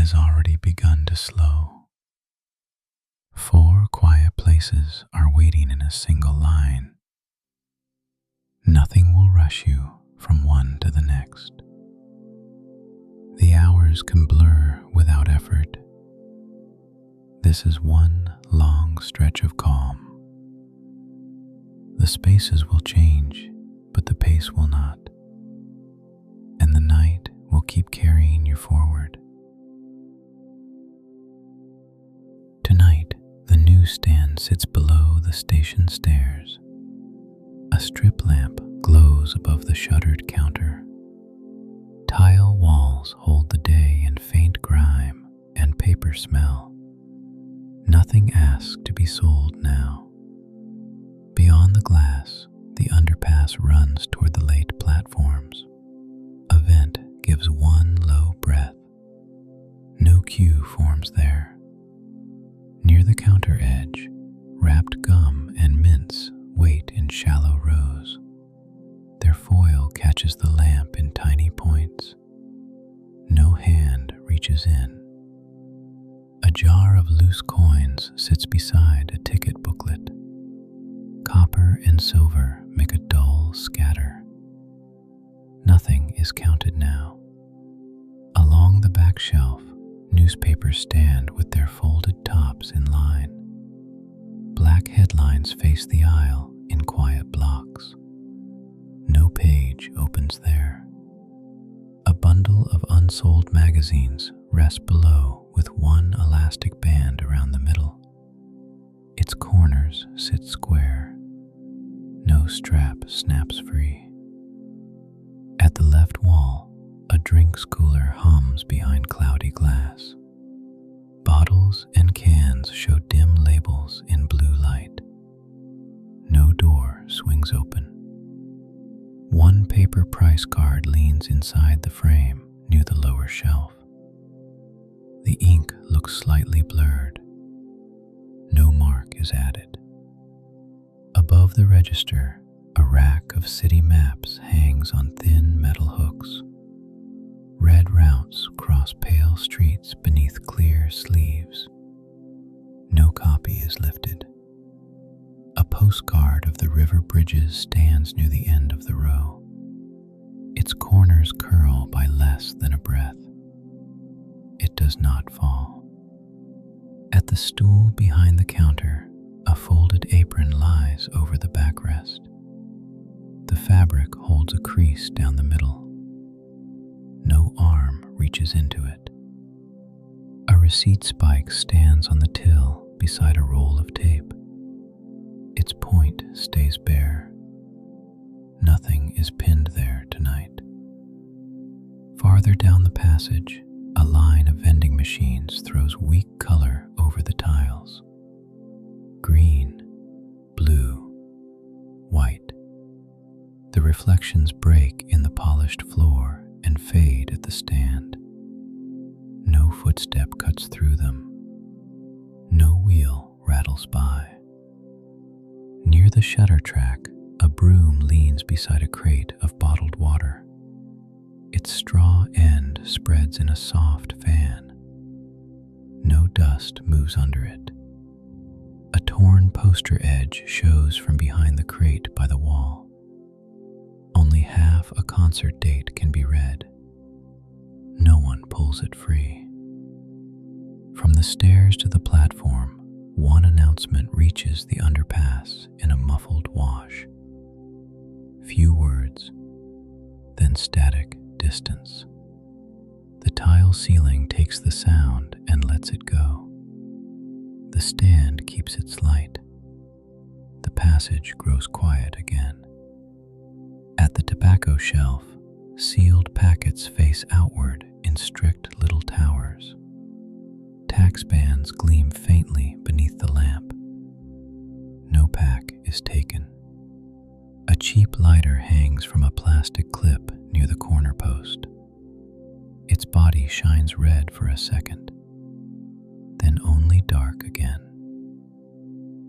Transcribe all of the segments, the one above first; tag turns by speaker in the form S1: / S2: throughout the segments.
S1: has already begun to slow. 4 quiet places are waiting in a single line. Nothing will rush you from one to the next. The hours can blur without effort. This is one long stretch of calm. The spaces will change, but the pace will not. And the night will keep carrying you forward. Tonight, the newsstand sits below the station stairs. A strip lamp glows above the shuttered counter. Tile walls hold the day in faint grime and paper smell. Nothing asks to be sold now. Beyond the glass, the underpass runs toward the late platforms. A vent gives one low breath. No queue forms there. Near the counter edge, wrapped gum and mints wait in shallow rows. Their foil catches the lamp in tiny points. No hand reaches in. A jar of loose coins sits beside a ticket booklet. Copper and silver make a dull scatter. Nothing is counted now. Along the back shelf, newspapers stand with their folded tops in line. Black headlines face the aisle in quiet blocks. No page opens there. A bundle of unsold magazines rests below with one elastic band around the middle. Its corners sit square. No strap snaps free. At the left wall, a drinks cooler hums behind cloudy glass. Bottles and cans show dim labels in blue light. No door swings open. One paper price card leans inside the frame near the lower shelf. The ink looks slightly blurred. No mark is added. Above the register, a rack of city maps hangs on thin metal hooks. Red routes cross pale streets beneath clear sleeves. No copy is lifted. A postcard of the river bridges stands near the end of the row. Its corners curl by less than a breath. It does not fall. At the stool behind the counter, a folded apron lies over the backrest. The fabric holds a crease down the middle. No arm reaches into it. A receipt spike stands on the till beside a roll of tape. Its point stays bare. Nothing is pinned there tonight. Farther down the passage, a line of vending machines throws weak color over the tiles. Green, blue, white. The reflections break in the polished floor and fade at the stand. No footstep cuts through them. No wheel rattles by. Near the shutter track, a broom leans beside a crate of bottled water. Its straw end spreads in a soft fan. No dust moves under it. A torn poster edge shows from behind the crate by the wall. Only half a concert date can be read. No one pulls it free. From the stairs to the platform, one announcement reaches the underpass in a muffled wash. Few words, then static distance. The tile ceiling takes the sound and lets it go. The stand keeps its light. The passage grows quiet again. At the tobacco shelf, sealed packets face outward in strict little towers. Tax bands gleam faintly beneath the lamp. No pack is taken. A cheap lighter hangs from a plastic clip near the corner post. Its body shines red for a second, then only dark again.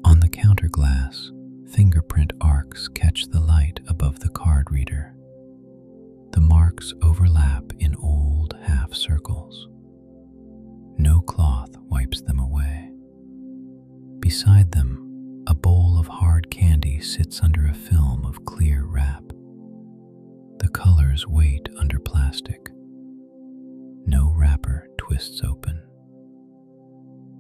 S1: On the counter glass, fingerprint arcs catch the light above the card reader. The marks overlap in old half circles. sits under a film of clear wrap. The colors wait under plastic. No wrapper twists open.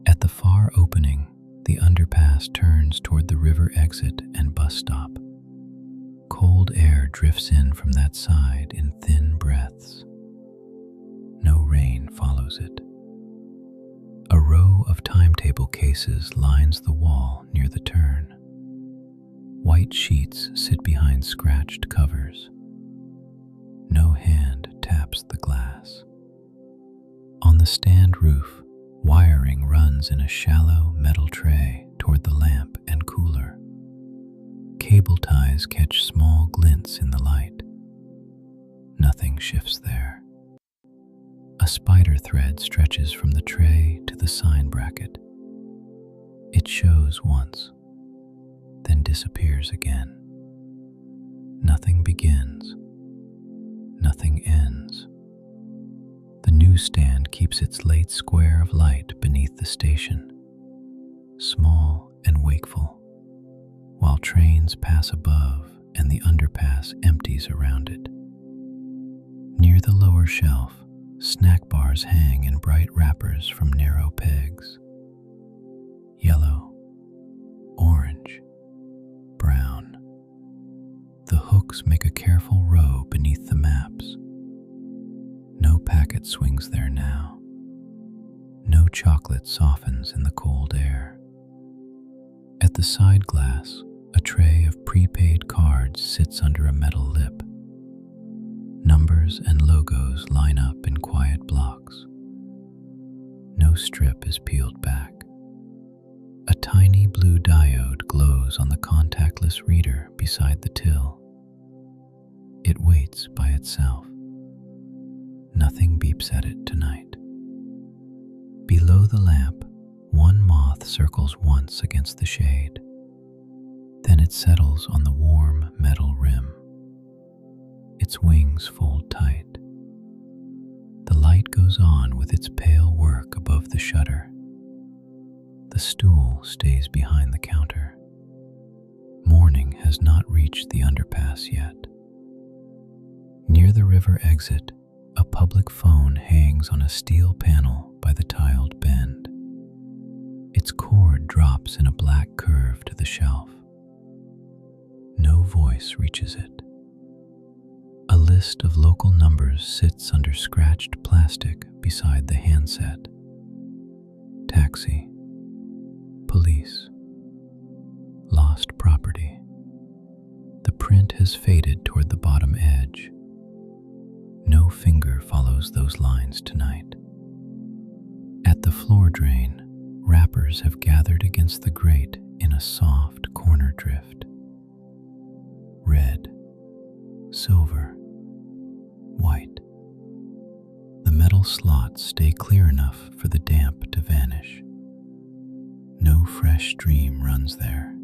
S1: At the far opening, the underpass turns toward the river exit and bus stop. Cold air drifts in from that side in thin breaths. No rain follows it. A row of timetable cases lines the wall near the turn. White sheets sit behind scratched covers. No hand taps the glass. On the stand roof, wiring runs in a shallow metal tray toward the lamp and cooler. Cable ties catch small glints in the light. Nothing shifts there. A spider thread stretches from the tray to the sign bracket. It shows once, then disappears again. Nothing begins. Nothing ends. The newsstand keeps its late square of light beneath the station, small and wakeful, while trains pass above and the underpass empties around it. Near the lower shelf, snack bars hang in bright wrappers from narrow pegs. Yellow, orange, brown. The hooks make a careful row beneath the maps. No packet swings there now. No chocolate softens in the cold air. At the side glass, a tray of prepaid cards sits under a metal lip. Numbers and logos line up in quiet blocks. No strip is peeled back. A tiny blue diode glows on the contactless reader beside the till. It waits by itself. Nothing beeps at it tonight. Below the lamp, one moth circles once against the shade. Then it settles on the warm metal rim. Its wings fold tight. The light goes on with its pale work above the shutter. The stool stays behind the counter. Morning has not reached the underpass yet. Near the river exit, a public phone hangs on a steel panel by the tiled bend. Its cord drops in a black curve to the shelf. No voice reaches it. A list of local numbers sits under scratched plastic beside the handset. Taxi. Police. Lost property. The print has faded toward the bottom edge. No finger follows those lines tonight. At the floor drain, wrappers have gathered against the grate in a soft corner drift. Red, silver, white. The metal slots stay clear enough for the damp to vanish. No fresh stream runs there.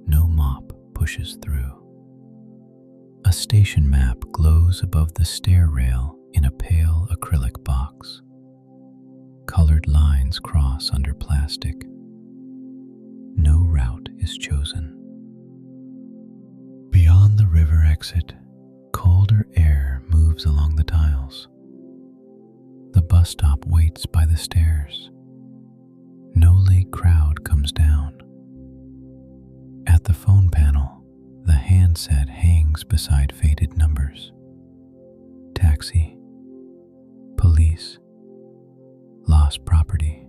S1: No mop pushes through. A station map glows above the stair rail in a pale acrylic box. Colored lines cross under plastic. No route is chosen. Beyond the river exit, colder air moves along the tiles. The bus stop waits by the stairs. No late crowd comes down. At the phone panel, the handset hangs beside faded numbers. Taxi. Police. Lost property.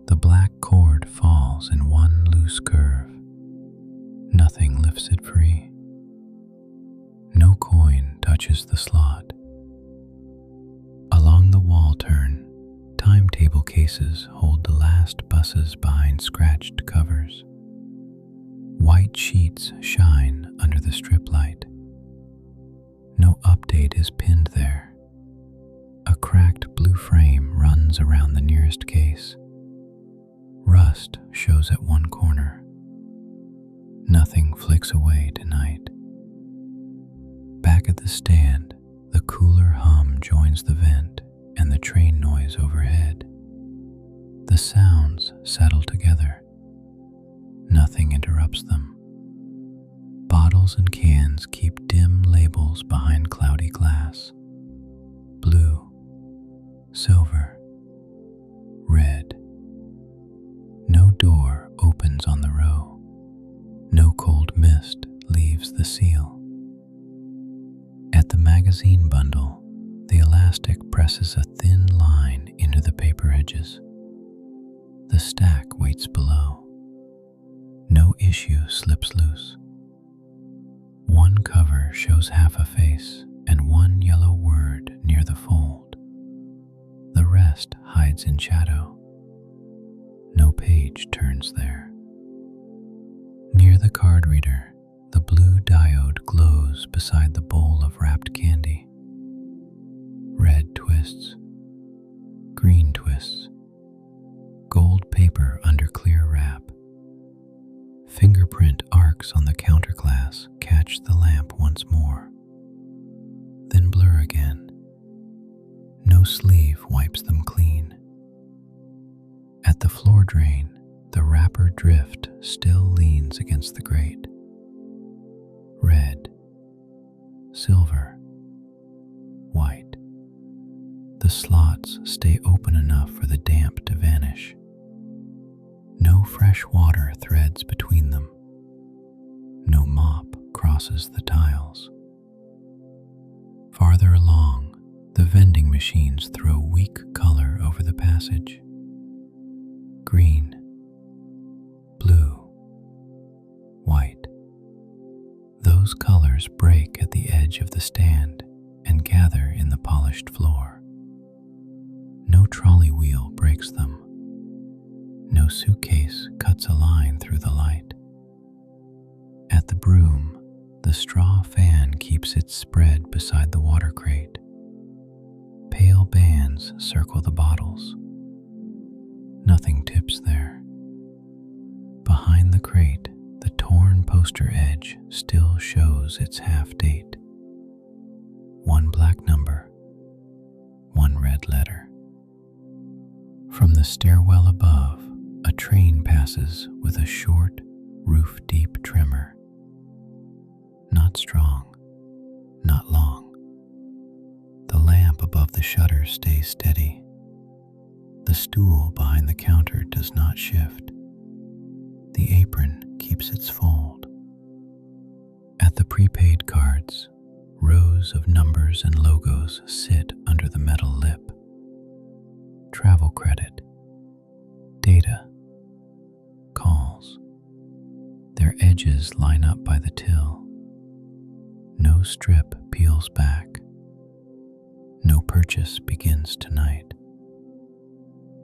S1: The black cord falls in one loose curve. Nothing lifts it free. No coin touches the slot. Along the wall turn, timetable cases hold the last buses behind scratched covers. White sheets shine under the strip light. No update is pinned there. A cracked blue frame runs around the nearest case. Rust shows at one corner. Nothing flicks away tonight. Back at the stand, the cooler hum joins the vent and the train noise overhead. The sounds settle together. Nothing interrupts them. Bottles and cans keep dim labels behind cloudy glass. Blue, silver, red. No door opens on the row. No cold mist leaves the seal. At the magazine bundle, the elastic presses a thin line into the paper edges. The stack waits below. No issue slips loose. One cover shows half a face and one yellow word near the fold. The rest hides in shadow. No page turns there. Near the card reader, the blue diode glows beside the bowl of wrapped candy. Red twists, green twists, gold paper under clear wrap. Fingerprint arcs on the counterglass catch the lamp once more, then blur again. No sleeve wipes them clean. At the floor drain, the wrapper drift still leans against the grate. Red, silver, white. The slots stay open enough for the damp to vanish. No fresh water threads between them. No mop crosses the tiles. Farther along, the vending machines throw weak color over the passage. Green, blue, white. Those colors break at the edge of the stand and gather in the polished floor. No trolley wheel breaks them. No suitcase cuts a line through the light. At the broom, the straw fan keeps its spread beside the water crate. Pale bands circle the bottles. Nothing tips there. Behind the crate, the torn poster edge still shows its half date. One black number, one red letter. From the stairwell above, a train passes with a short, roof-deep tremor. Not strong, not long. The lamp above the shutter stays steady. The stool behind the counter does not shift. The apron keeps its fold. At the prepaid cards, rows of numbers and logos sit under the metal lip. Travel credit, data, calls. Their edges line up by the till. No strip peels back. No purchase begins tonight.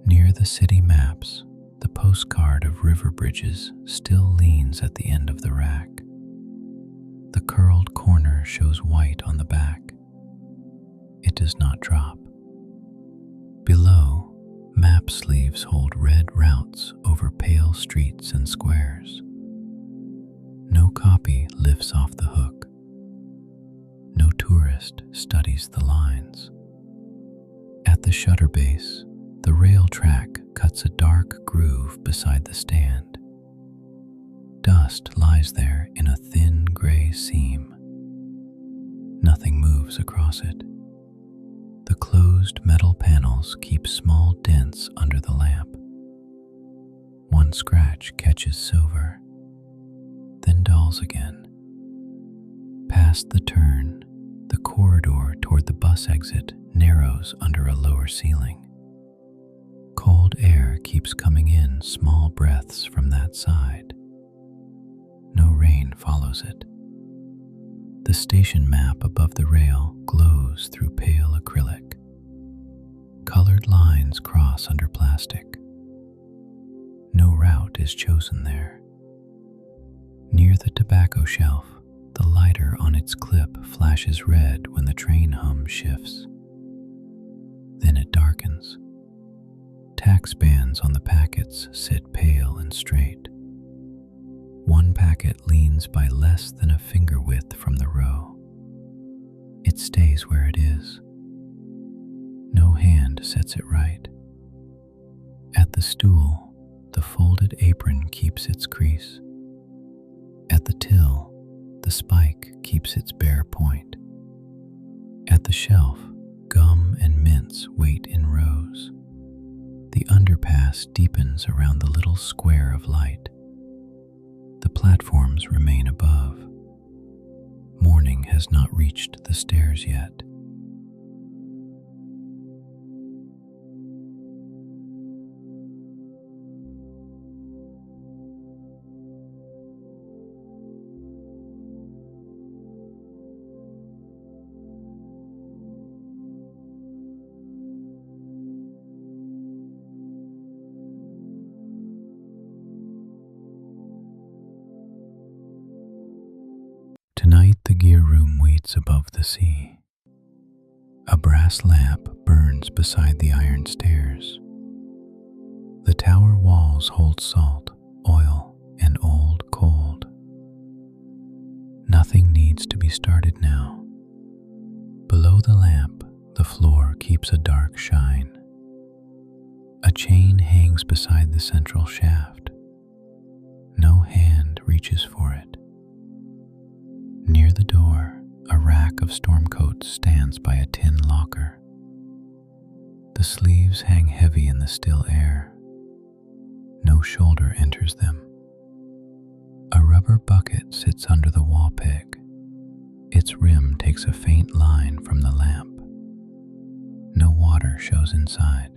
S1: Near the city maps, the postcard of river bridges still leans at the end of the rack. The curled corner shows white on the back. It does not drop. Below, map sleeves hold red routes over pale streets and squares. No copy lifts off the hook. No tourist studies the lines. At the shutter base, the rail track cuts a dark groove beside the stand. Dust lies there in a thin gray seam. Nothing moves across it. The closed metal panels keep small dents under the lamp. One scratch catches silver, then dulls again. Past the turn, the corridor toward the bus exit narrows under a lower ceiling. Cold air keeps coming in small breaths from that side. No rain follows it. The station map above the rail glows through pale acrylic. Colored lines cross under plastic. No route is chosen there. Near the tobacco shelf, the lighter on its clip flashes red when the train hum shifts. Then it darkens. Tax bands on the packets sit pale and straight. One packet leans by less than a finger width from the row. It stays where it is. No hand sets it right. At the stool, the folded apron keeps its crease. At the till, the spike keeps its bare point. At the shelf, gum and mints wait in rows. The underpass deepens around the little square of light. The platforms remain above. Morning has not reached the stairs yet. Tonight the gear room waits above the sea. A brass lamp burns beside the iron stairs. The tower walls hold salt, oil, and old cold. Nothing needs to be started now. Below the lamp, the floor keeps a dark shine. A chain hangs beside the central shaft. No hand reaches for it. Near the door, a rack of storm coats stands by a tin locker. The sleeves hang heavy in the still air. No shoulder enters them. A rubber bucket sits under the wall peg. Its rim takes a faint line from the lamp. No water shows inside.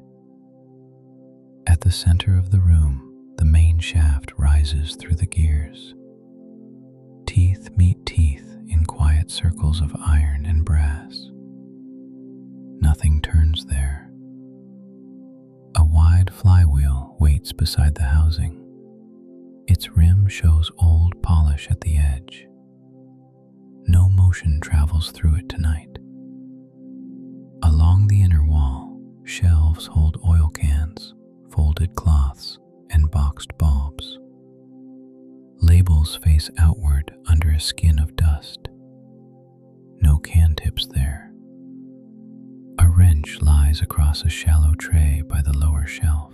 S1: At the center of the room, the main shaft rises through the gears. Teeth meet teeth in quiet circles of iron and brass. Nothing turns there. A wide flywheel waits beside the housing. Its rim shows old polish at the edge. No motion travels through it tonight. Along the inner wall, shelves hold oil cans, folded cloths, and boxed bulbs. Labels face outward under a skin of dust. No can tips there. A wrench lies across a shallow tray by the lower shelf.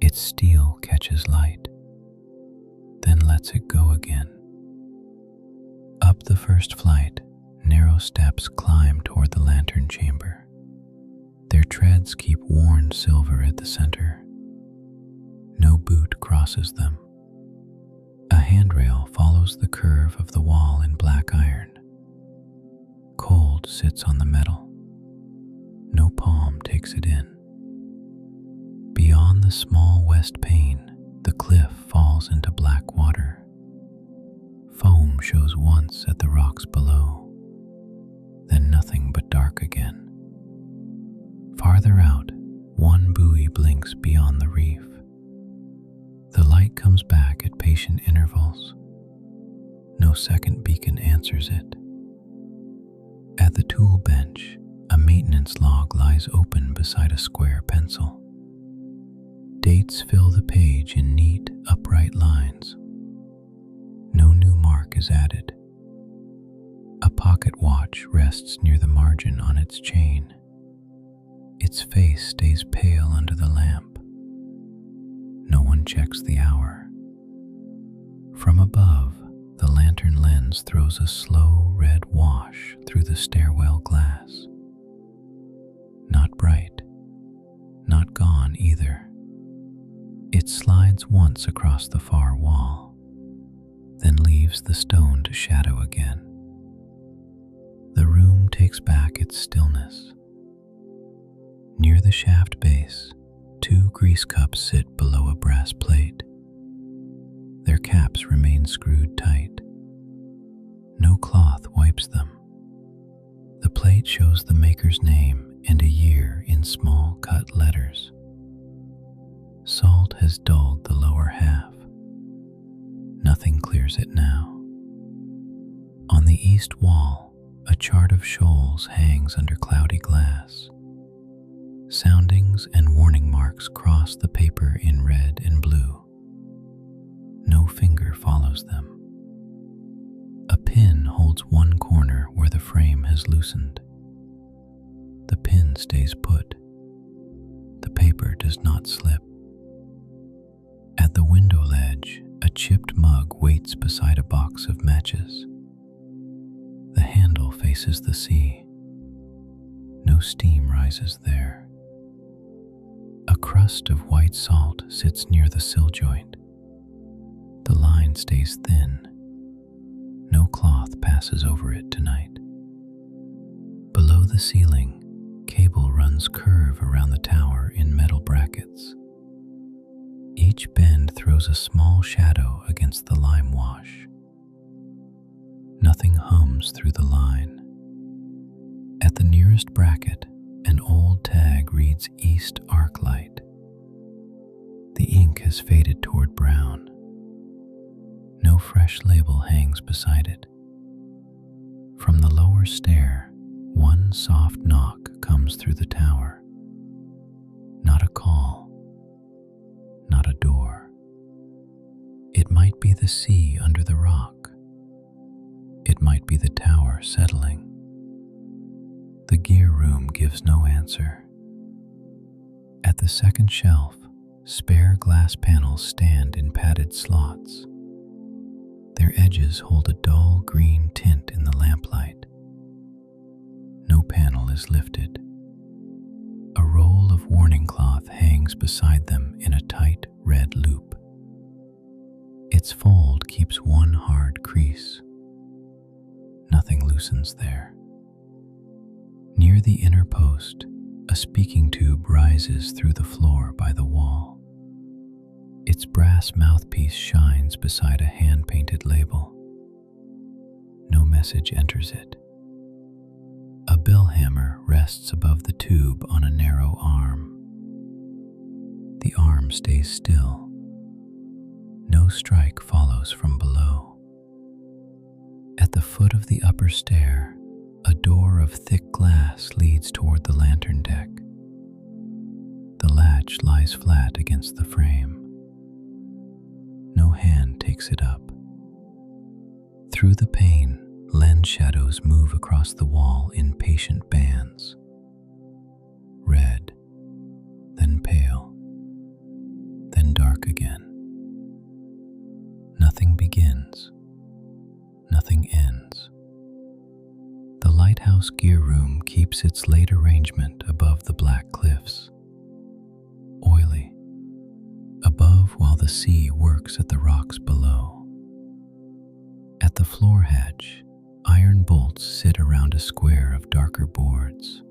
S1: Its steel catches light, then lets it go again. Up the first flight, narrow steps climb toward the lantern chamber. Their treads keep worn silver at the center. No boot crosses them. A handrail follows the curve of the wall in black iron. Cold sits on the metal. No palm takes it in. Beyond the small west pane, the cliff falls into black water. Foam shows once at the rocks below, then nothing but dark again. Farther out, one buoy blinks beyond the reef. The light comes back at patient intervals. No second beacon answers it. At the tool bench, a maintenance log lies open beside a square pencil. Dates fill the page in neat, upright lines. No new mark is added. A pocket watch rests near the margin on its chain. Its face stays pale under the lamp. No one checks the hour. From above, the lantern lens throws a slow red wash through the stairwell glass. Not bright, not gone either. It slides once across the far wall, then leaves the stone to shadow again. The room takes back its stillness. Near the shaft base, two grease cups sit below a brass plate. Their caps remain screwed tight. No cloth wipes them. The plate shows the maker's name and a year in small cut letters. Salt has dulled the lower half. Nothing clears it now. On the east wall, a chart of shoals hangs under cloudy glass. Soundings and warning marks cross the paper in red and blue. No finger follows them. A pin holds one corner where the frame has loosened. The pin stays put. The paper does not slip. chipped mug waits beside a box of matches. The handle faces the sea. No steam rises there. A crust of white salt sits near the sill joint. The line stays thin. No cloth passes over it tonight. Below the ceiling, cable runs curve around the tower in metal brackets. Each bend throws a small shadow against the lime wash. Nothing hums through the line. At the nearest bracket, an old tag reads East Arc Light. The ink has faded toward brown. No fresh label hangs beside it. From the lower stair, one soft knock comes through the tower. Not a call, not a door. It might be the sea under the rock. It might be the tower settling. The gear room gives no answer. At the second shelf, spare glass panels stand in padded slots. Their edges hold a dull green tint in the lamplight. No panel is lifted. A roll of warning cloth hangs beside them in a tight red loop. Its fold keeps one hard crease. Nothing loosens there. Near the inner post, a speaking tube rises through the floor by the wall. Its brass mouthpiece shines beside a hand-painted label. No message enters it. A bell hammer rests above the tube on a narrow arm. The arm stays still. No strike follows from below. At the foot of the upper stair, a door of thick glass leads toward the lantern deck. The latch lies flat against the frame. No hand takes it up. Through the pane, lens shadows move across the wall in patient bands. Red, then pale, then dark again. Nothing begins. Nothing ends. The lighthouse gear room keeps its late arrangement above the black cliffs. Oily. Above while the sea works at the rocks below. At the floor hatch, iron bolts sit around a square of darker boards.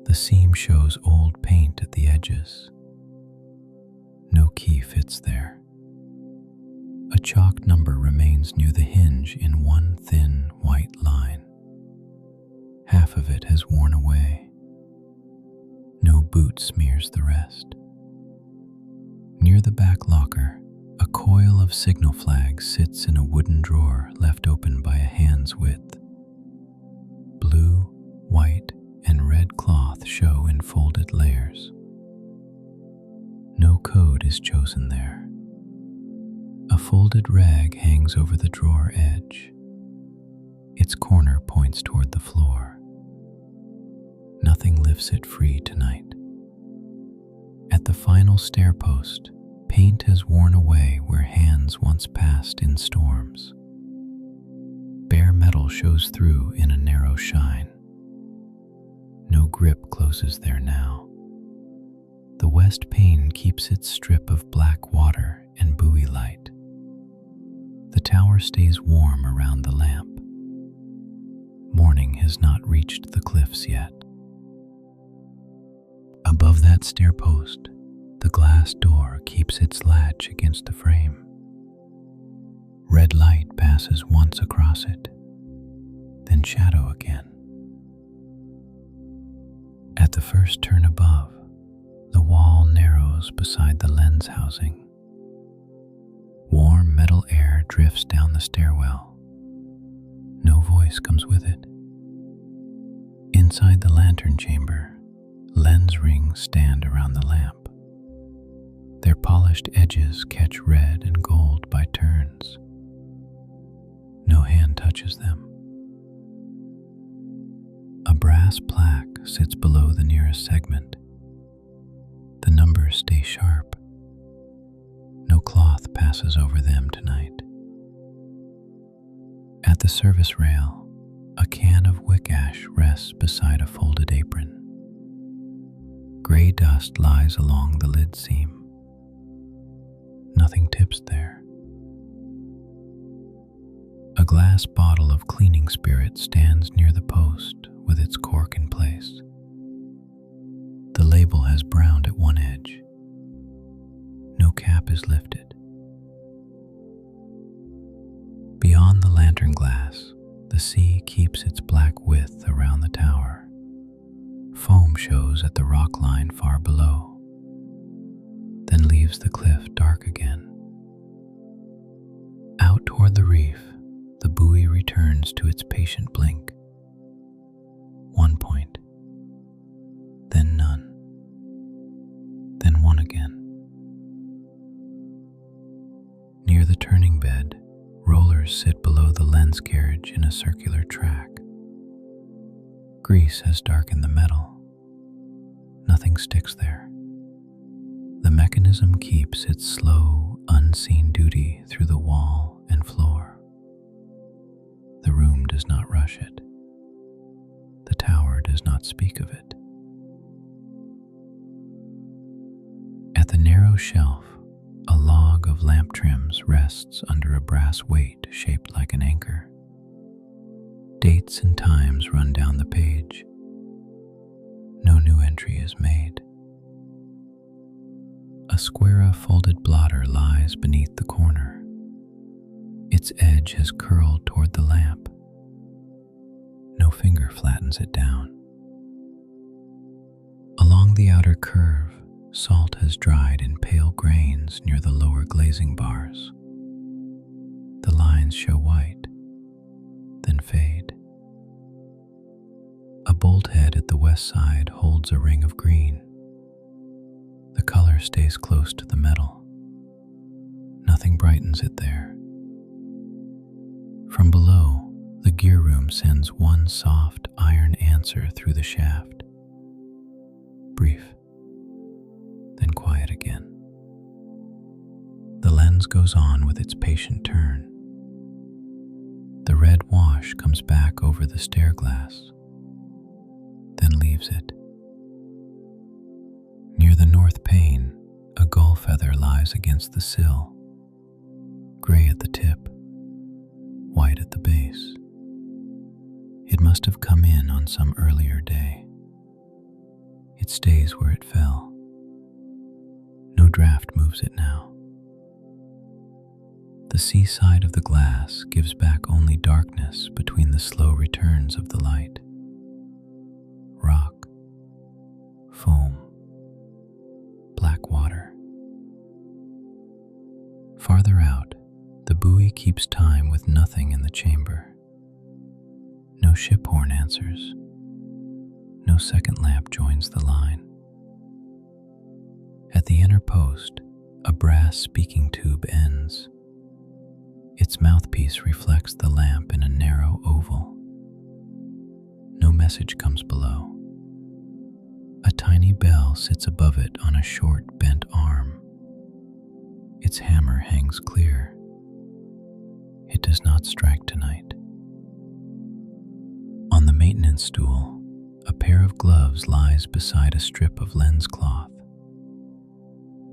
S1: The seam shows old paint at the edges. No key fits there. A chalk number remains near the hinge in one thin white line. Half of it has worn away. No boot smears the rest. Near the back locker, a coil of signal flags sits in a wooden drawer left open by a hand's width. Blue, white, and red cloth show in folded layers. No code is chosen there. A folded rag hangs over the drawer edge. Its corner points toward the floor. Nothing lifts it free tonight. At the final stair post, paint has worn away where hands once passed in storms. Bare metal shows through in a narrow shine. No grip closes there now. The west pane keeps its strip of black water and buoy light. The tower stays warm around the lamp. Morning has not reached the cliffs yet. Above that stair post, the glass door keeps its latch against the frame. Red light passes once across it, then shadow again. At the first turn above, the wall narrows beside the lens housing. Warm metal air drifts down the stairwell. No voice comes with it. Inside the lantern chamber, lens rings stand around the lamp. Their polished edges catch red and gold by turns. No hand touches them. A brass plaque sits below the nearest segment. The numbers stay sharp. No cloth passes over the service rail, a can of wick ash rests beside a folded apron. Gray dust lies along the lid seam. Nothing tips there. A glass bottle of cleaning spirit stands near the post with its cork in place. The label has browned at one edge. No cap is lifted. Beyond the lantern glass, the sea keeps its black width around the tower. Foam shows at the rock line far below, then leaves the cliff dark again. Out toward the reef, the buoy returns to its patient blink. 1 point, then none, then one again. Near the turning bed, rollers sit below the lens carriage in a circular track. Grease has darkened the metal. Nothing sticks there. The mechanism keeps its slow, unseen duty through the wall and floor. The room does not rush it. The tower does not speak of it. At the narrow shelf, a log of lamp trims rests under a brass weight shaped like an anchor. Dates and times run down the page. No new entry is made. A square folded blotter lies beneath the corner. Its edge has curled toward the lamp. No finger flattens it down. Along the outer curve, salt has dried in pale grains near the lower glazing bars. The lines show white, then fade. A bolt head at the west side holds a ring of green. The color stays close to the metal. Nothing brightens it there. From below, the gear room sends one soft iron answer through the shaft. Brief, then quiet again. The lens goes on with its patient turn. The red wash comes back over the stair glass, then leaves it. Near the north pane, a gull feather lies against the sill, gray at the tip, white at the base. It must have come in on some earlier day. It stays where it fell. No draft moves it now. The seaside of the glass gives back only darkness between the slow returns of the light. Rock, foam, black water. Farther out, the buoy keeps time with nothing in the chamber. No ship horn answers. No second lamp joins the line. At the inner post, a brass speaking tube ends. Its mouthpiece reflects the lamp in a narrow oval. No message comes below. A tiny bell sits above it on a short, bent arm. Its hammer hangs clear. It does not strike tonight. On the maintenance stool, a pair of gloves lies beside a strip of lens cloth.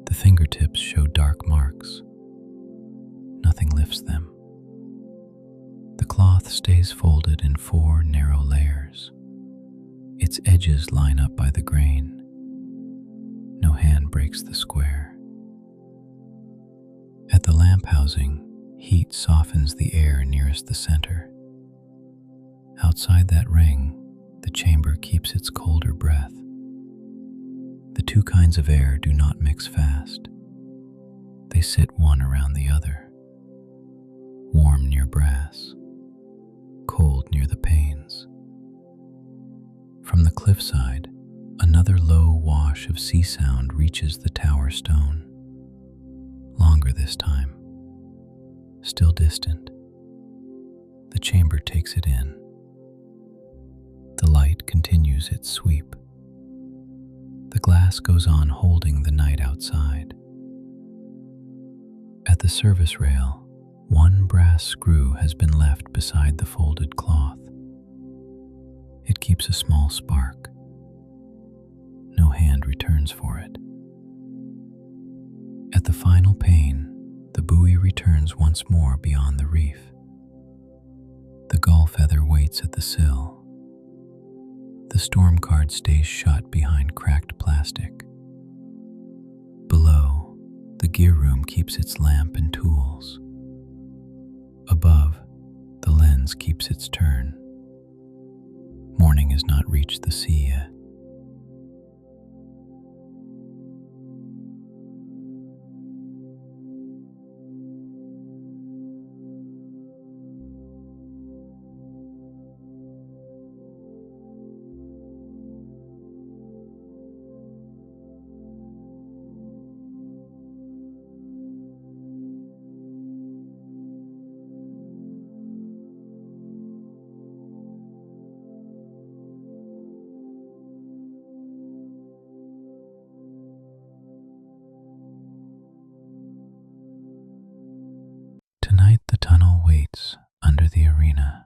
S1: The fingertips show dark marks. Nothing lifts them. The cloth stays folded in 4 narrow layers. Its edges line up by the grain. No hand breaks the square. At the lamp housing, heat softens the air nearest the center. Outside that ring, the chamber keeps its colder breath. The two kinds of air do not mix fast. They sit one around the other. Warm near brass, cold near the panes. From the cliffside, another low wash of sea sound reaches the tower stone. Longer this time, still distant. The chamber takes it in. The light continues its sweep. The glass goes on holding the night outside. At the service rail, One brass screw has been left beside the folded cloth. It keeps a small spark. No hand returns for it. At the final pane, the buoy returns once more beyond the reef. The gull feather waits at the sill. The storm card stays shut behind cracked plastic. Below, the gear room keeps its lamp and tools. Above, the lens keeps its turn. Morning has not reached the sea yet. Tonight the tunnel waits under the arena.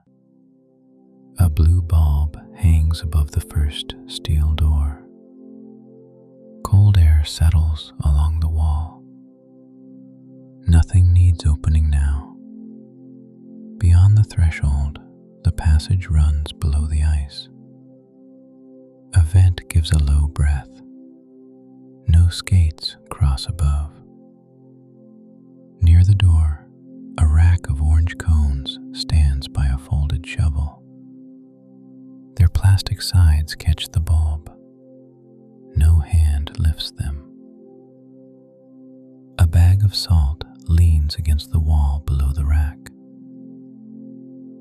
S1: A blue bulb hangs above the first steel door. Cold air settles along the wall. Nothing needs opening now. Beyond the threshold, the passage runs below the ice. A vent gives a low breath. No skates cross above. Near the door, a rack of orange cones stands by a folded shovel. Their plastic sides catch the bulb. No hand lifts them. A bag of salt leans against the wall below the rack.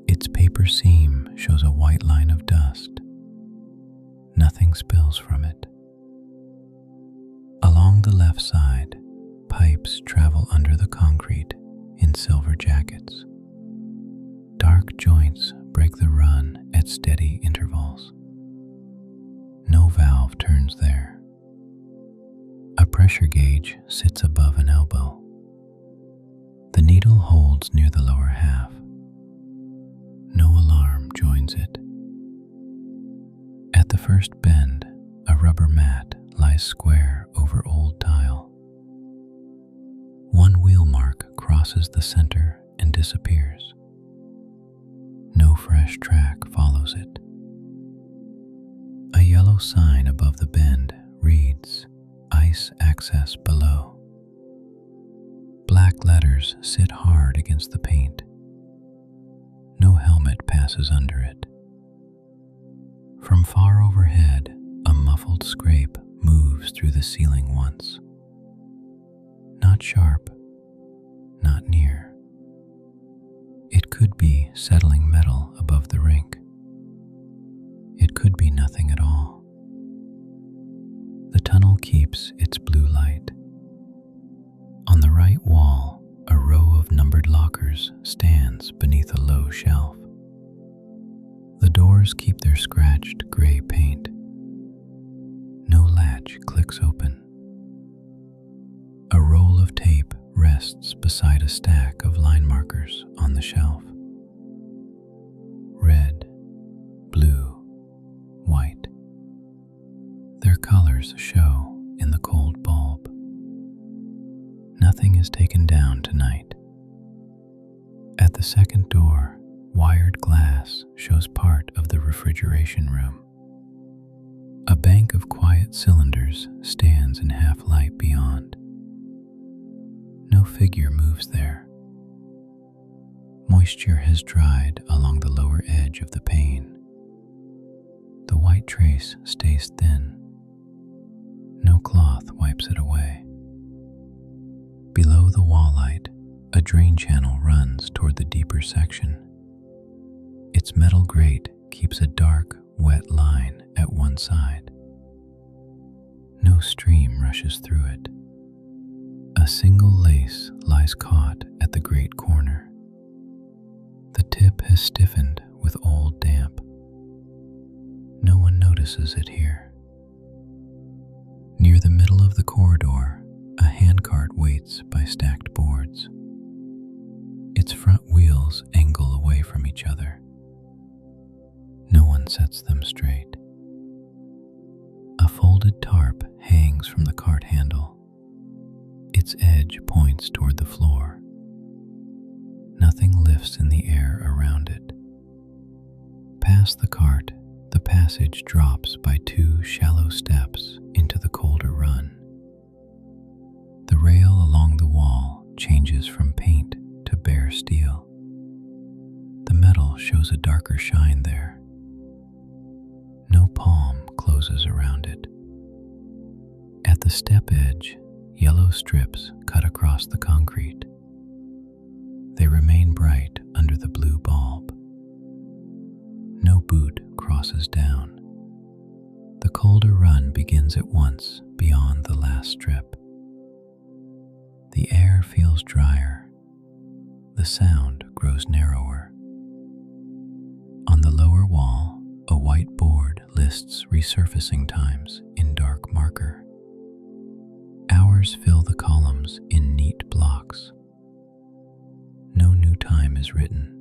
S1: Its paper seam shows a white line of dust. Nothing spills from it. Along the left side, pipes travel under the concrete in silver jackets. Dark joints break the run at steady intervals. No valve turns there. A pressure gauge sits above an elbow. The needle holds near the lower half. No alarm joins it. At the first bend, a rubber mat lies square over old tile. One wheel mark crosses the center and disappears. No fresh track follows it. A yellow sign above the bend reads, "Ice access below." Black letters sit hard against the paint. No helmet passes under it. From far overhead, a muffled scrape moves through the ceiling once. Not sharp, not near. It could be settling metal above the rink. It could be nothing at all. The tunnel keeps its blue light. On the right wall, a row of numbered lockers stands beneath a low shelf. The doors keep their scratched gray paint. No latch clicks open. A roll of tape rests beside a stack of line markers on the shelf. Red, blue, white. Their colors show in the cold bulb. Nothing is taken down tonight. At the second door, wired glass shows part of the refrigeration room. A bank of quiet cylinders stands in half light beyond. No figure moves there. Moisture has dried along the lower edge of the pane. The white trace stays thin. No cloth wipes it away. Below the wall light, a drain channel runs toward the deeper section. Its metal grate keeps a dark, wet line at one side. No stream rushes through it. A single lace lies caught at the grate corner. The tip has stiffened with old damp. No one notices it here. Near the middle of the corridor, a handcart waits by stacked boards. Its Its front wheels angle away from each other. No one sets them straight. A folded tarp hangs from the cart handle. Its edge points toward the floor. Nothing lifts in the air around it. Past the cart, the passage drops by 2 shallow steps into the colder run. The rail along the wall changes from paint to bare steel. The metal shows a darker shine there. No palm closes around it. At the step edge, yellow strips cut across the concrete. They remain bright under the blue bulb. No boot crosses down. The colder run begins at once beyond the last strip. The air feels drier. The sound grows narrower. On the lower wall, a white board lists resurfacing times in dark marker. Hours fill the columns in neat blocks. No new time is written.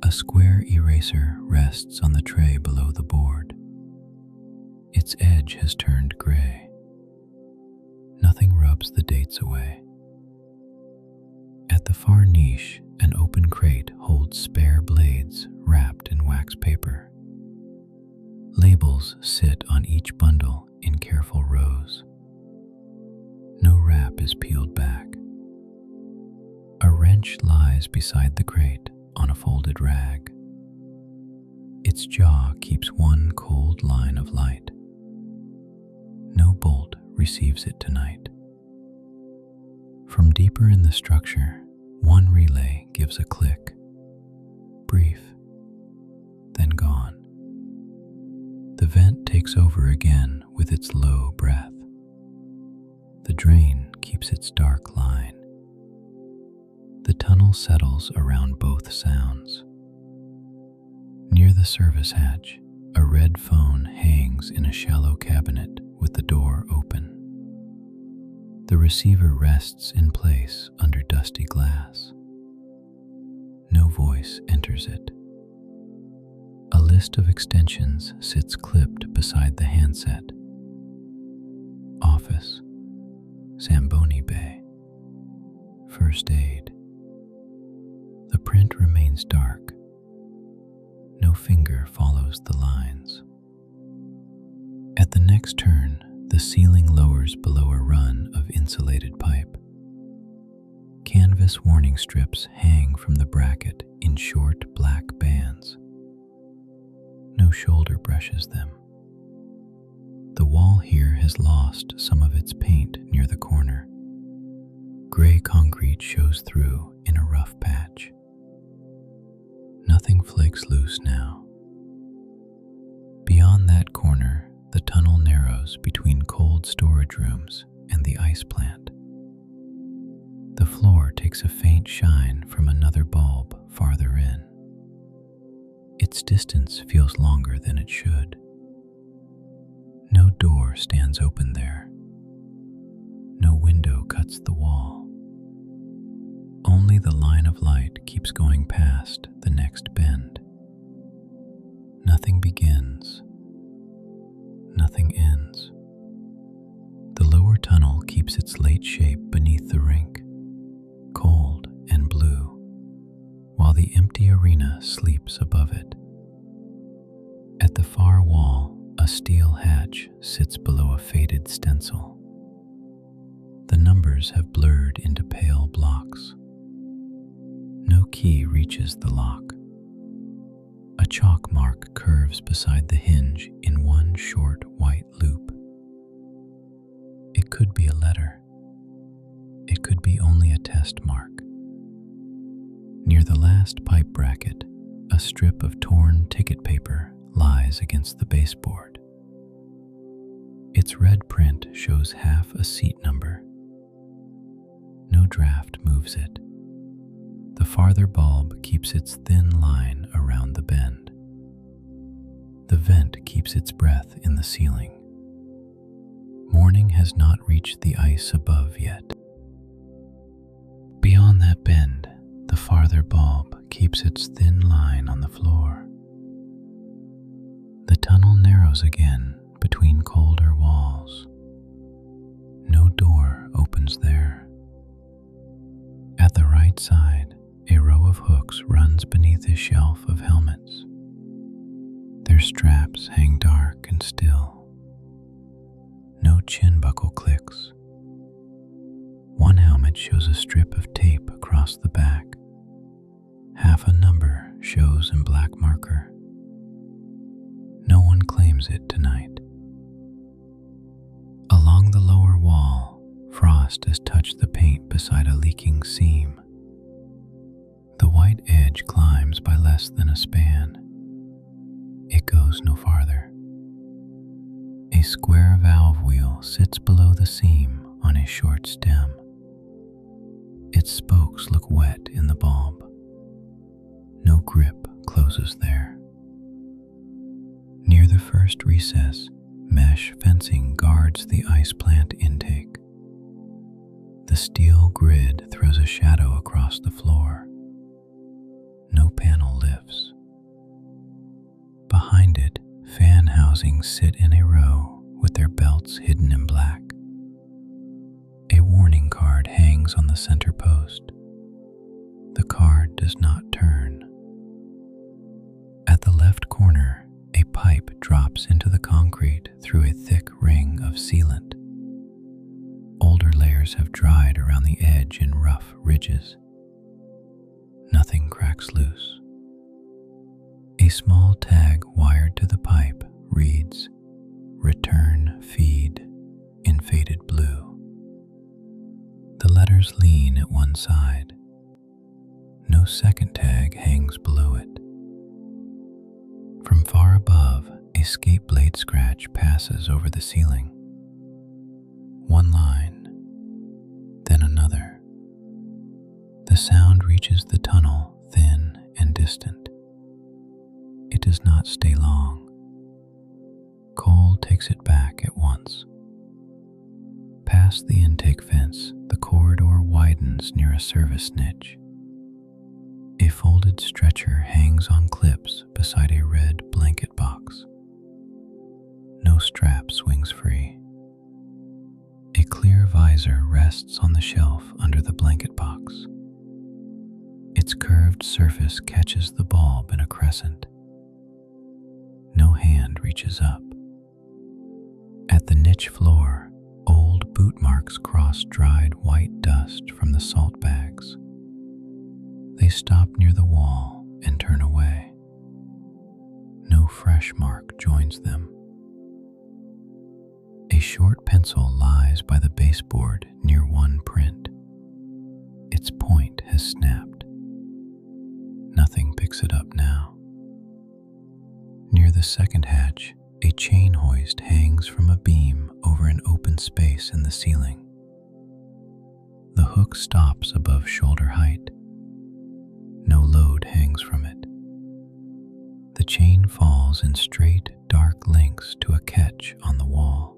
S1: A square eraser rests on the tray below the board. Its edge has turned gray. Nothing rubs the dates away. At the far niche, an open crate holds spare blades wrapped in wax paper. Labels sit on each bundle in careful rows. No wrap is peeled back. A wrench lies beside the crate on a folded rag. Its jaw keeps one cold line of light. No bolt receives it tonight. From deeper in the structure, one relay gives a click, brief, then gone. The vent takes over again with its low breath. The drain keeps its dark line. The tunnel settles around both sounds. Near the service hatch, a red phone hangs in a shallow cabinet with the door open. The receiver rests in place under dusty glass. No voice enters it. A list of extensions sits clipped beside the handset. Office, Zamboni Bay, First Aid. The print remains dark. No finger follows the lines. At the next turn, the ceiling lowers below a run of insulated pipe. Canvas warning strips hang from the bracket in short black bands. No shoulder brushes them. The wall here has lost some of its paint near the corner. Gray concrete shows through in a rough patch. Nothing flakes loose now. Beyond that corner, the tunnel narrows between cold storage rooms and the ice plant. The floor takes a faint shine from another bulb farther in. Its distance feels longer than it should. No door stands open there. No window cuts the wall. Only the line of light keeps going past the next bend. Nothing begins. Nothing ends. The lower tunnel keeps its late shape beneath the rink, cold and blue, while the empty arena sleeps above it. At the far wall, a steel hatch sits below a faded stencil. The numbers have blurred into pale blocks. No key reaches the lock. A chalk mark curves beside the hinge in one short white loop. It could be a letter. It could be only a test mark. Near the last pipe bracket, a strip of torn ticket paper lies against the baseboard. Its red print shows half a seat number. No draft moves it. The farther bulb keeps its thin line around the bend. The vent keeps its breath in the ceiling. Morning has not reached the ice above yet. Beyond that bend, farther bulb keeps its thin line on the floor. The tunnel narrows again between colder walls. No door opens there. At the right side, a row of hooks runs beneath a shelf of helmets. Their straps hang dark and still. No chin buckle clicks. One helmet shows a strip of tape across the back. Half a number shows in black marker. No one claims it tonight. Along the lower wall, frost has touched the paint beside a leaking seam. The white edge climbs by less than a span. It goes no farther. A square valve wheel sits below the seam on a short stem. Its spokes look wet in the bulb. No grip closes there. Near the first recess, mesh fencing guards the ice plant intake. The steel grid throws a shadow across the floor. No panel lifts. Behind it, fan housings sit in a row with their belts hidden in black. A warning card hangs on the center post. The card does not turn. At the left corner, a pipe drops into the concrete through a thick ring of sealant. Older layers have dried around the edge in rough ridges. Nothing cracks loose. A small tag wired to the pipe reads, "Return feed," in faded blue. The letters lean at one side. No second tag hangs below it. From far above, a skate blade scratch passes over the ceiling. One line, then another. The sound reaches the tunnel, thin and distant. It does not stay long. Cole takes it back at once. Past the intake fence, the corridor widens near a service niche. A folded stretcher hangs on clips beside a red blanket box. No strap swings free. A clear visor rests on the shelf under the blanket box. Its curved surface catches the bulb in a crescent. No hand reaches up. At the niche floor, old boot marks cross dried white dust from the salt bags. They stop near the wall and turn away. No fresh mark joins them. A short pencil lies by the baseboard near one print. Its point has snapped. Nothing picks it up now. Near the second hatch, a chain hoist hangs from a beam over an open space in the ceiling. The hook stops above shoulder height. No load hangs from it. The chain falls in straight, dark links to a catch on the wall.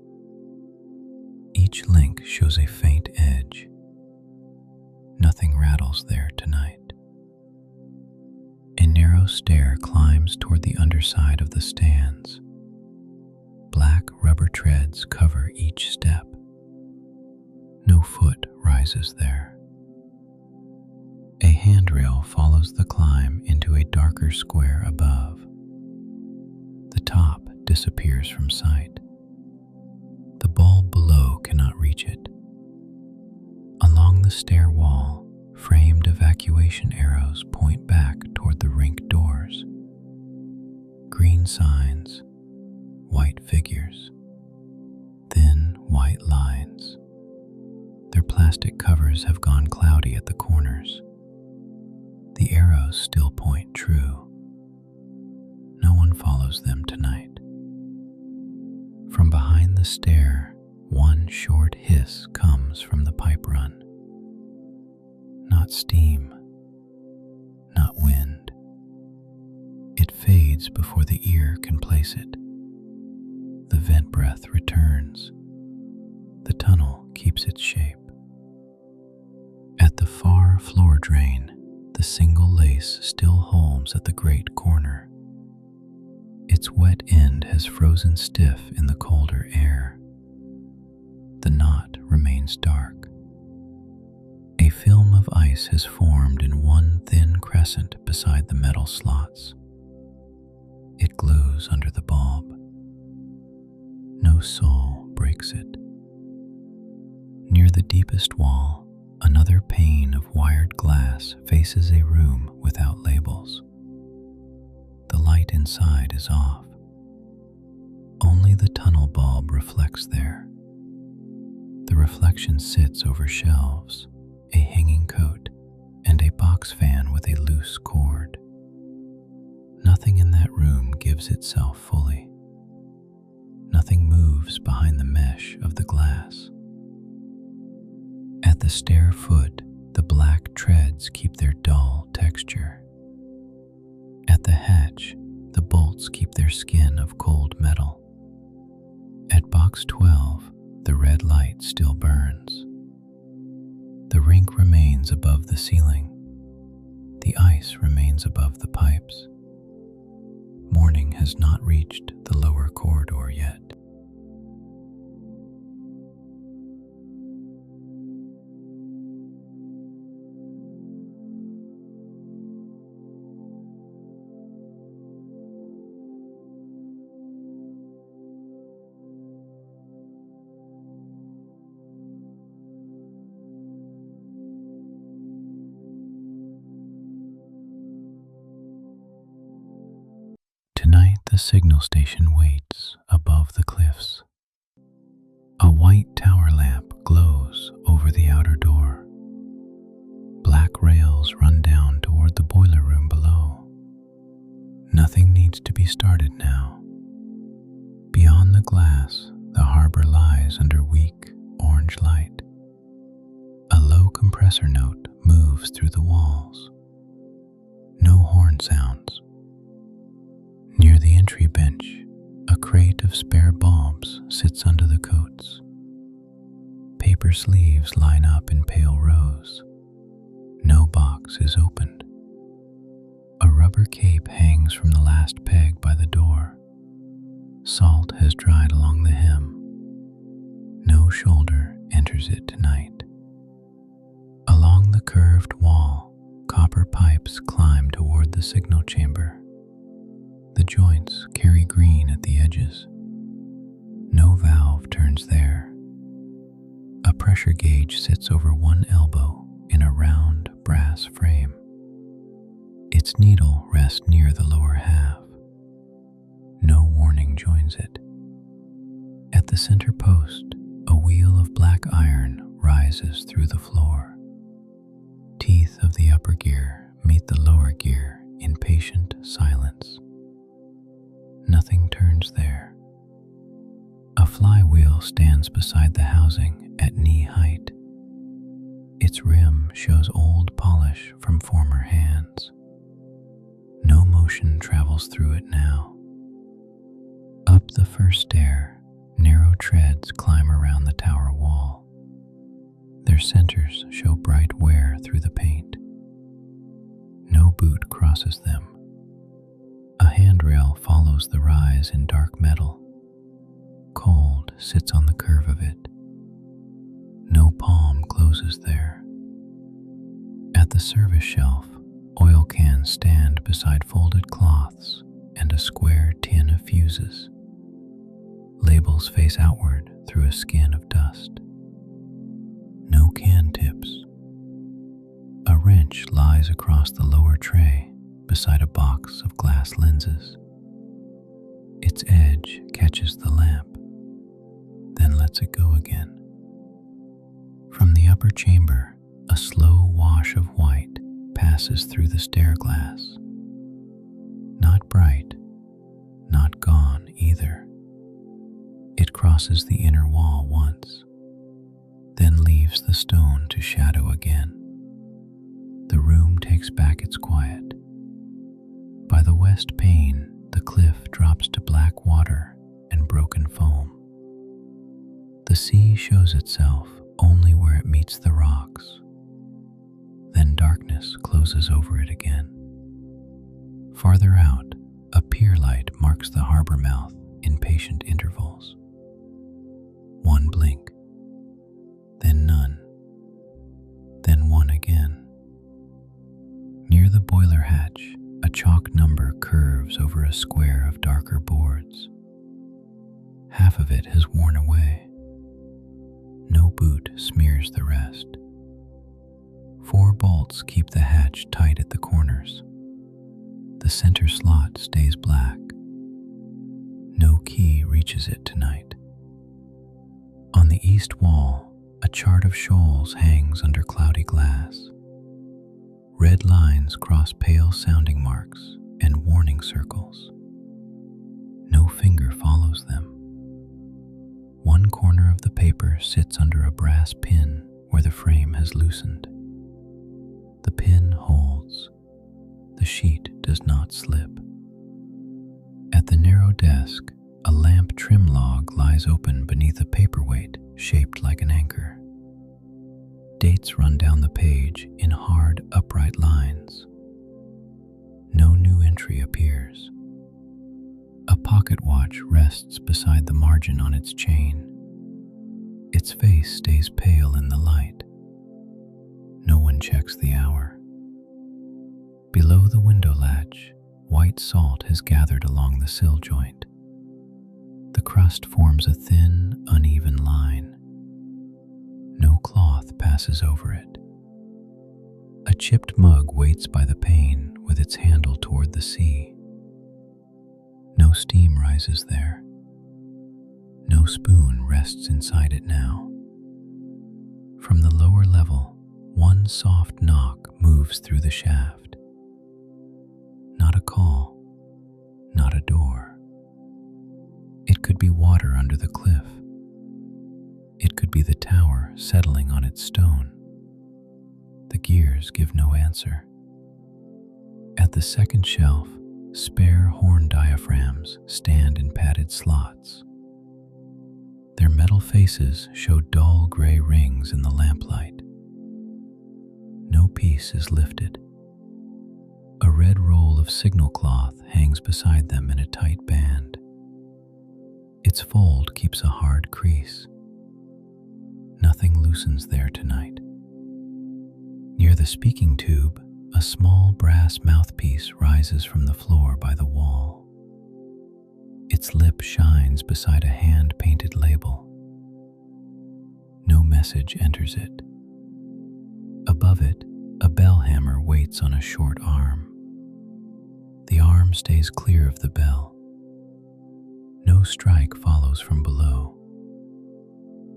S1: Each link shows a faint edge. Nothing rattles there tonight. A narrow stair climbs toward the underside of the stands. Black rubber treads cover each step. No foot rises there. A handrail follows the climb into a darker square above. The top disappears from sight. The bulb below cannot reach it. Along the stair wall, framed evacuation arrows point back toward the rink doors. Green signs, white figures, thin white lines. Their plastic covers have gone cloudy at the corners. The arrows still point true. No one follows them tonight. From behind the stair, one short hiss comes from the pipe run. Not steam, not wind. It fades before the ear can place it. The vent breath returns. The tunnel keeps its shape. At the far floor drain, the the single lace still holds at the great corner. Its wet end has frozen stiff in the colder air. The knot remains dark. A film of ice has formed in one thin crescent beside the metal slots. It glues under the bulb. No soul breaks it. Near the deepest wall, another pane of wired glass faces a room without labels. The light inside is off. Only the tunnel bulb reflects there. The reflection sits over shelves, a hanging coat, and a box fan with a loose cord. Nothing in that room gives itself fully. Nothing moves behind the mesh of the glass. At the stair foot, the black treads keep their dull texture. At the hatch, the bolts keep their skin of cold metal. At box 12, the red light still burns. The rink remains above the ceiling. The ice remains above the pipes. Morning has not reached the lower corridor yet. Tonight the signal station waits above the cliffs. A white tower lamp glows over the outer door. Black rails run down toward the boiler room below. Nothing needs to be started now. Beyond the glass, the harbor lies under weak orange light. A low compressor note moves through the walls. No horn sounds. Near the entry bench, a crate of spare bulbs sits under the coats. Paper sleeves line up in pale rows. No box is opened. A rubber cape hangs from the last peg by the door. Salt has dried along the hem. No shoulder enters it tonight. Along the curved wall, copper pipes climb toward the signal chamber. The joints carry green at the edges. No valve turns there. A pressure gauge sits over one elbow in a round brass frame. Its needle rests near the lower half. No warning joins it. At the center post, a wheel of black iron rises through the floor. Teeth of the upper gear meet the lower gear in patient silence. Nothing turns there. A flywheel stands beside the housing at knee height. Its rim shows old polish from former hands. No motion travels through it now. Up the first stair, narrow treads climb around the tower wall. Their centers show bright wear through the paint. No boot crosses them. A handrail follows the rise in dark metal. Cold sits on the curve of it. No palm closes there. At the service shelf, oil cans stand beside folded cloths and a square tin of fuses. Labels face outward through a skin of dust. No can tips. A wrench lies across the lower tray beside a box of glass lenses. Its edge catches the lamp, then lets it go again. From the upper chamber, a slow wash of white passes through the stair glass. Not bright, not gone either. It crosses the inner wall once, then leaves the stone to shadow again. The room takes back its quiet. By the west pane, the cliff drops to black water and broken foam. The sea shows itself only where it meets the rocks. Then darkness closes over it again. Farther out, a pier light marks the harbor mouth in patient intervals. One blink, then none, then one again. Near the boiler hatch, a chalk number curves over a square of darker boards. Half of it has worn away. No boot smears the rest. 4 bolts keep the hatch tight at the corners. The center slot stays black. No key reaches it tonight. On the east wall, a chart of shoals hangs under cloudy glass. Red lines cross pale sounding marks and warning circles. No finger follows them. One corner of the paper sits under a brass pin where the frame has loosened. The pin holds. The sheet does not slip. At the narrow desk, a lamp trim log lies open beneath a paperweight shaped like an anchor. Dates run down the page in hard, upright lines. No new entry appears. A pocket watch rests beside the margin on its chain. Its face stays pale in the light. No one checks the hour. Below the window latch, white salt has gathered along the sill joint. The crust forms a thin, uneven line. No cloth passes over it. A chipped mug waits by the pane with its handle toward the sea. No steam rises there. No spoon rests inside it now. From the lower level, one soft knock moves through the shaft. Not a call, not a door. It could be water under the cliff. It could be the tower settling on its stone. The gears give no answer. At the second shelf, spare horn diaphragms stand in padded slots. Their metal faces show dull gray rings in the lamplight. No piece is lifted. A red roll of signal cloth hangs beside them in a tight band. Its fold keeps a hard crease. Nothing loosens there tonight. Near the speaking tube, a small brass mouthpiece rises from the floor by the wall. Its lip shines beside a hand-painted label. No message enters it. Above it, a bell hammer waits on a short arm. The arm stays clear of the bell. No strike follows from below.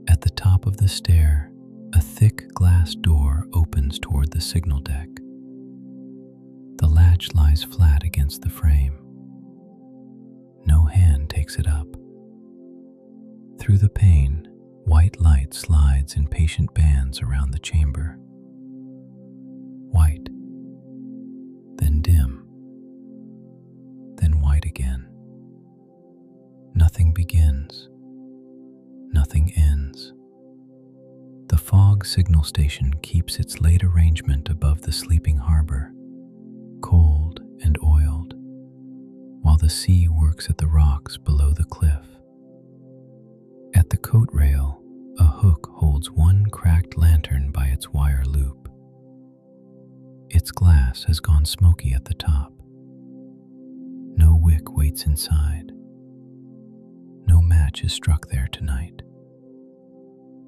S1: At the top of the stair, a thick glass door opens toward the signal deck. The latch lies flat against the frame. No hand takes it up. Through the pane, white light slides in patient bands around the chamber. White, then dim, then white again. Nothing begins. Nothing ends. The fog signal station keeps its late arrangement above the sleeping harbor, cold and oiled, while the sea works at the rocks below the cliff. At the coat rail, a hook holds one cracked lantern by its wire loop. Its glass has gone smoky at the top. No wick waits inside. No match is struck there tonight.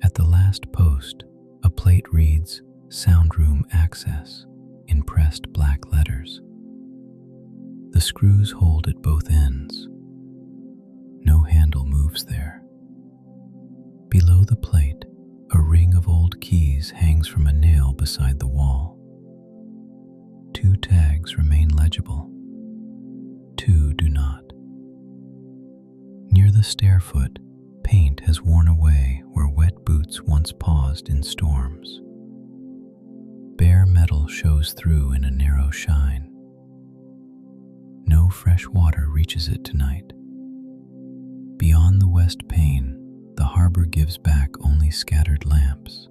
S1: At the last post, a plate reads "Soundroom Access" in pressed black letters. The screws hold at both ends. No handle moves there. Below the plate, a ring of old keys hangs from a nail beside the wall. 2 tags remain legible. 2 do not. Near the stair foot, paint has worn away where wet boots once paused in storms. Bare metal shows through in a narrow shine. No fresh water reaches it tonight. Beyond the west pane, the harbor gives back only scattered lamps.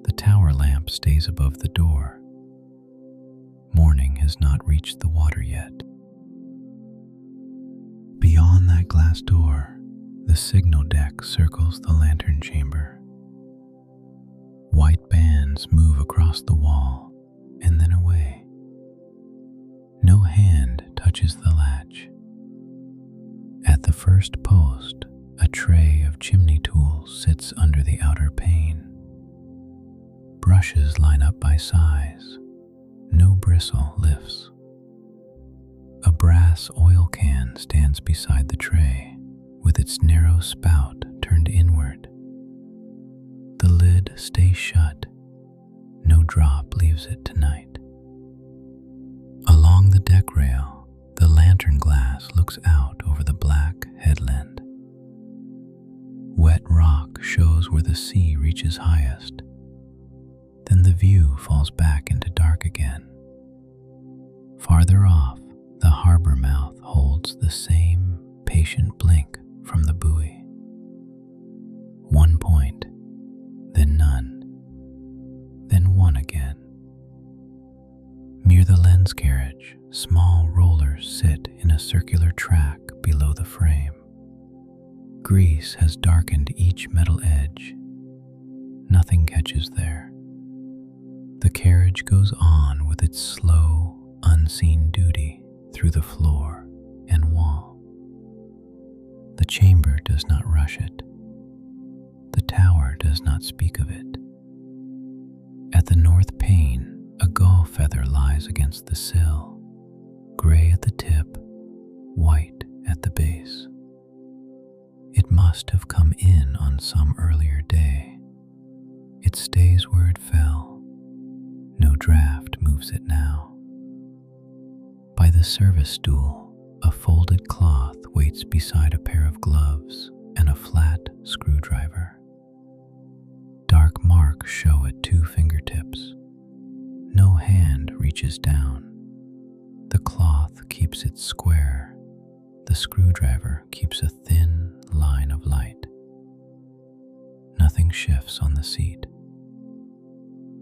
S1: The tower lamp stays above the door. Morning has not reached the water yet. Beyond that glass door, the signal deck circles the lantern chamber. White bands move across the wall and then away. No hand touches the latch. At the first post, a tray of chimney tools sits under the outer pane. Brushes line up by size. No bristle lifts. A brass oil can stands beside the tray, with its narrow spout turned inward. The lid stays shut. No drop leaves it tonight. Along the deck rail, the lantern glass looks out over the black headland. Wet rock shows where the sea reaches highest. Then the view falls back into dark again. Farther off, the harbor mouth holds the same patient blink from the buoy. One point, then none, then one again. Near the lens carriage, small rollers sit in a circular track below the frame. Grease has darkened each metal edge. Nothing catches there. The carriage goes on with its slow, unseen duty through the floor and wall. The chamber does not rush it. The tower does not speak of it. At the north pane, a gull feather lies against the sill, gray at the tip, white at the base. It must have come in on some earlier day. It stays where it fell. No draft moves it now. By the service stool, a folded cloth waits beside a pair of gloves and a flat screwdriver. Dark marks show at 2 fingertips. No hand reaches down. The cloth keeps it square. The screwdriver keeps a thin line of light. Nothing shifts on the seat.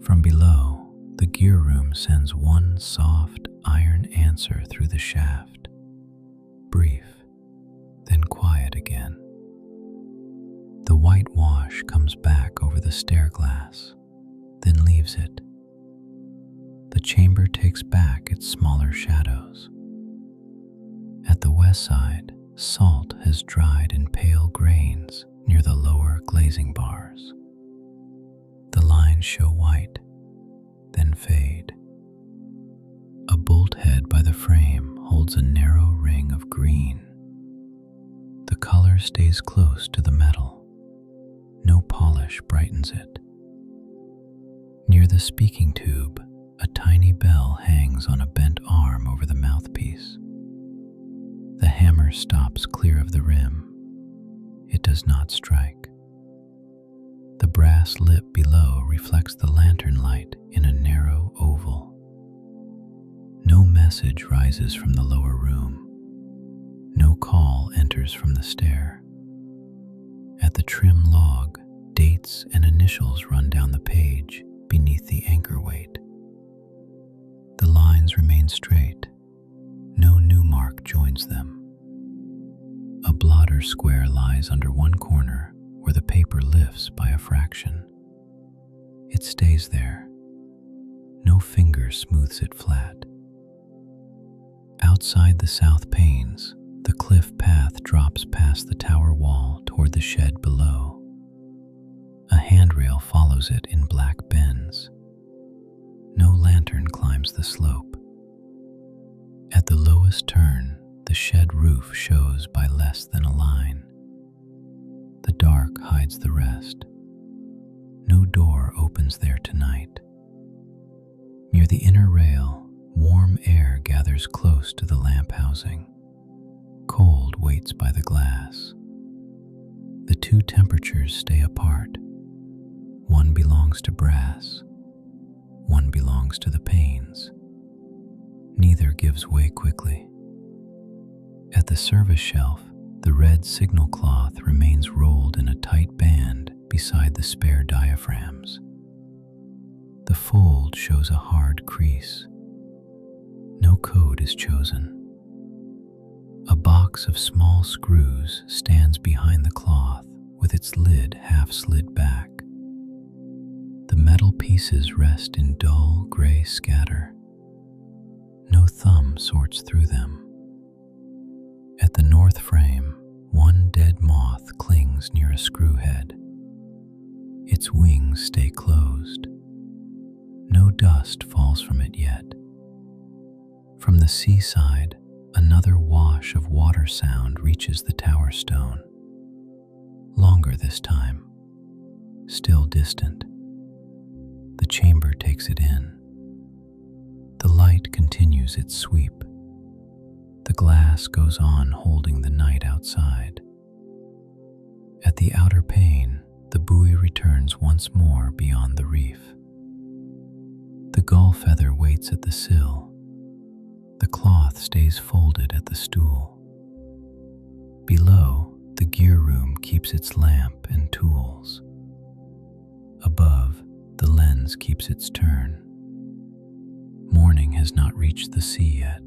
S1: From below, the gear room sends one soft iron answer through the shaft. Brief, then quiet again. The whitewash comes back over the stair glass, then leaves it. The chamber takes back its smaller shadows. At the west side, salt has dried in pale grains near the lower glazing bars. The lines show white, then fade. A bolt head by the frame holds a narrow ring of green. The color stays close to the metal. No polish brightens it. Near the speaking tube, a tiny bell hangs on a bent arm over the mouthpiece. The hammer stops clear of the rim. It does not strike. The brass lip below reflects the lantern light in a narrow oval. No message rises from the lower room. No call enters from the stair. At the trim log, dates and initials run down the page beneath the anchor weight. The lines remain straight. No new mark joins them. A blotter square lies under one corner where the paper lifts by a fraction. It stays there. No finger smooths it flat. Outside the south panes, the cliff path drops past the tower wall toward the shed below. A handrail follows it in black bends. No lantern climbs the slope. At the lowest turn, the shed roof shows by less than a line. The dark hides the rest. No door opens there tonight. Near the inner rail, warm air gathers close to the lamp housing. Cold waits by the glass. The 2 temperatures stay apart. One belongs to brass. One belongs to the panes. Neither gives way quickly. At the service shelf, the red signal cloth remains rolled in a tight band beside the spare diaphragms. The fold shows a hard crease. No code is chosen. A box of small screws stands behind the cloth with its lid half slid back. The metal pieces rest in dull gray scatter. No thumb sorts through them. At the north frame, one dead moth clings near a screw head. Its wings stay closed. No dust falls from it yet. From the seaside, another wash of water sound reaches the tower stone. Longer this time, still distant. The chamber takes it in. The light continues its sweep. The glass goes on holding the night outside. At the outer pane, the buoy returns once more beyond the reef. The gull feather waits at the sill. The cloth stays folded at the stool. Below, the gear room keeps its lamp and tools. Above, the lens keeps its turn. Morning has not reached the sea yet.